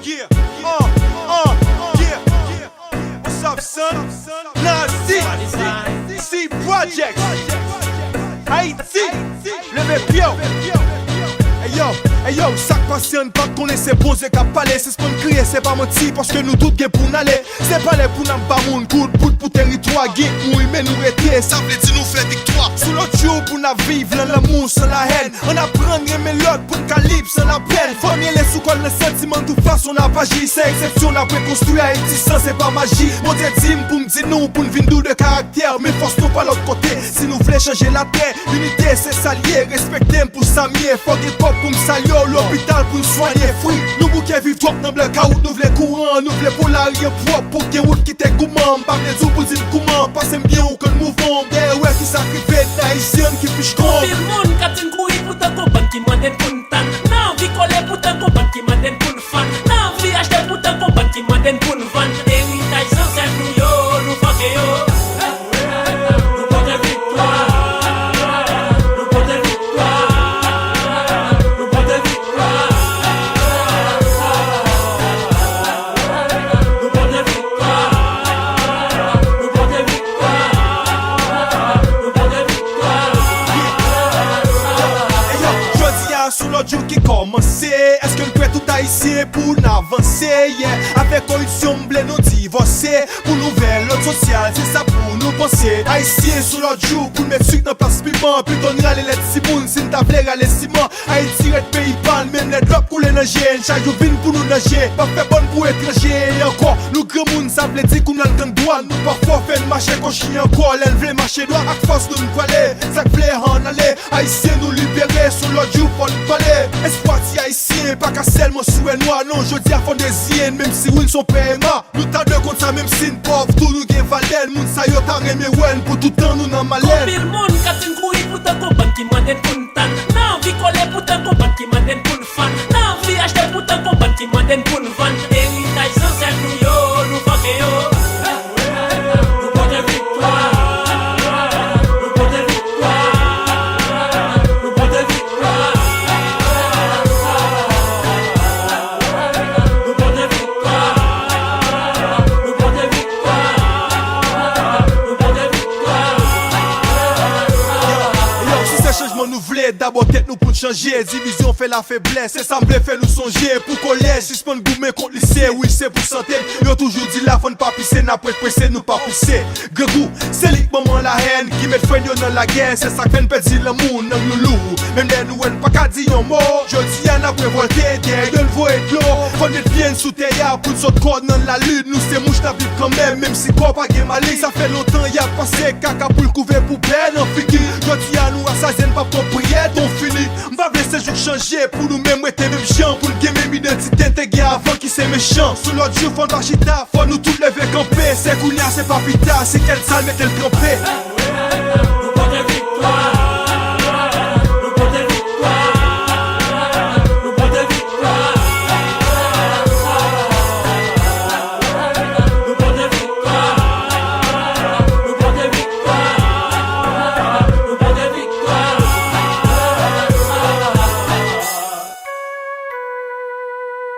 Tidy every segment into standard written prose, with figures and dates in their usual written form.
yeah, yeah. What's up, son? Nazi, C Project, Haïti, le Mépio. Hey yo, ça passe un pas qu'on laisse poser qu'à parler. C'est ce qu'on crie, c'est pas menti parce que nous doute que pour n'aller. C'est pas les pour n'en pas moun, coup de pout pour territoire. Guide nous, mais nous retirer, ça veut dire nous faire victoire. Sous l'autre jour pour nous vivre dans l'amour sans la haine. On apprend à aimer l'autre pour le calibre sans la peine. Famille les sous le sentiment de toute façon on n'a pas agi. C'est exception, on a préconstruit Haïti sans c'est pas magie. Mon Dieu pour me dire nous, pour nous vindou de caractère. Mais force nous pas l'autre côté. Si nous voulons changer la terre, l'unité c'est s'allier. Respecter pour s'amier, faut qu'il pop pour me saluer. L'hôpital pour nous soigner, free. Nous bouquets vivent trop dans le chaos, nous voulons courant, nous voulons polarier propre pour qu'il y ait route qui t'est gourmand. Pas les autres pour dire comment, passez bien ou que le mouvement. Des ouais qui sacrifient, d'haïtiennes qui fichent con. Tout le monde qui a une couille pour ta compagnie qui m'a donné pour une tan. Non, vie coller pour ta compagnie qui m'a donné pour une fan. Non, vie acheter pour ta compagnie qui m'a donné pour une van. Héritage sans c'est nous yo, nous fuck yo. Qui commencer, est-ce que le prêt tout haïtien pour n'avancer, yeah. Avec corruption, blé nous divorcer. Pour nouvelle l'autre sociale, c'est ça pour nous penser. Haïtien sur l'autre jour, pour mettre sucre dans place piment. Plutôt nous aller les simoun, si nous t'appelons aller ciment. Haïti red pays pan, même les drops couler dans gène. Chaque jour vine pour nous nager, pas fait bonne pour étranger. Et encore, nous grands moun, ça veut dire qu'on a le temps de douane. Nous parfois fait marcher qu'on chie encore. Elle veut marcher droit, avec force nous nous aller. Ça veut en aller, haïtien nous libérer. Sur l'autre jour, pour nous parler. Espoir si haïtien, pas qu'à seulement souhait noir. Non, je dis à fond des ziennes, même si nous sont PMA. Nous t'as deux contre ça, même si une pauvre, tout nous gagne valeur. Moun sa yo ta remé wen, pour tout temps nous n'en malène. Combien de monde qui a une couille pour ta compagnie qui m'a donné pour une tan. Non, vie coller pour ta compagnie qui m'a donné pour une fan. Non, vie acheter pour ta compagnie qui m'a donné pour une van. Héritage sans c'est nous yo, nous fuck yo. Nous portons victoire. D'abord tête nous pour changer, division fait la faiblesse, assemblée fait nous songer. Pour collège, suspend gourmet contre lycée, oui c'est pour santé. Yo toujours dit la fond pas pisser, n'a pas pressé, nous pas pousser. Grégou, c'est lit moment la haine, qui met frein dans la guerre, c'est ça qu'on peut dire l'amour, non nous loup. Même les nous pas qu'à dire un mot, je dis y'en a prévolté, derrière le voie et de l'eau. Faut être bien sous terre, pour notre corps dans la lune, nous c'est mouche ta vie quand même si corps pas gué malé. Ça fait longtemps y'a passé, caca pour le couvert poubelle, en fiki. Je dis à nous assassin pas pour prier. On fini, m'va blesser jour changer pour nous même être même chiant. Pour nous gagner identité intégrée avant qui c'est méchant. Sous l'autre jour, faut pas chita, faut nous tout lever camper. C'est Kounia, c'est pas Pita, c'est quelle salle mettez le trempé. Nous portons victoire. Nous portons victoire. Nous portons victoire. Nous portons victoire. Nous portons victoire. Nous portons victoire.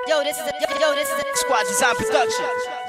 Yo, this is a Squad Design Production.